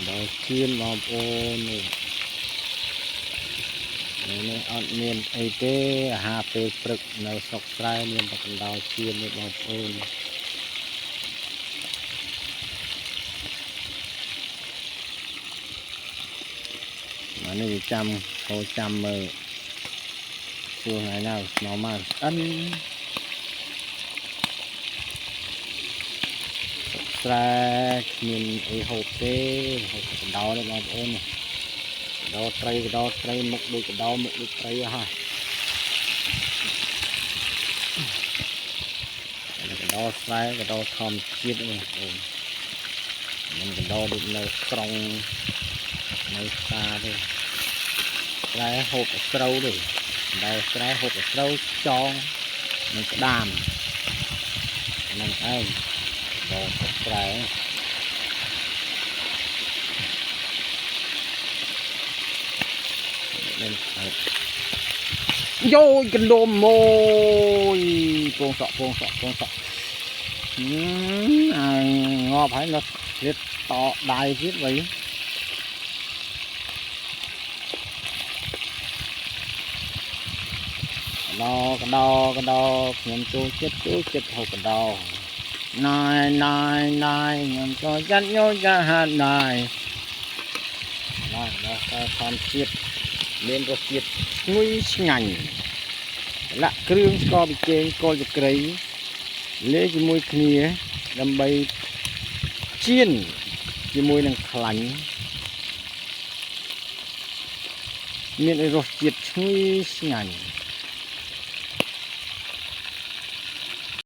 ដល់ជៀនបងប្អូននេះអត់មានអីទេអាហារពេលព្រឹកនៅស្រុកស្រែមានតែកណ្ដោជៀននេះបងប្អូនអានេះចាំហៅចាំមើលសួរថ្ងៃណាស្មៅមកស្អិនស្រែគ្មានអីហូបទេហូបកណ្ដោនេះបងប្អូនកណ្ដោត្រីមុខដូចកណ្ដោមុខដូចត្រីហ่ะកណ្ដោស្រែកណ្ដោធម្មជាតិនេះបងប្អូនមិនកណ្ដោដូចនៅក្រុងនៅផ្សារទេស្រែហូបស្រូវទេដែលស្រែហូបស្រូវចងនិងក្តាមហ្នឹងឯងដល់ស្រែnên vô cái đôm môi con sọ ngọt phải nó liệt to đài chết vậy cái đo nhầm cho chết hộp cái đo này nhầm cho chết nhô ra hạt này nó con chết lên rốt chết nguy ngành lạ kêu co bị chén coi được cây lấy cái môi kia đâm bay chiên cái môi đang lạnh miệng rốt chết nguy ngành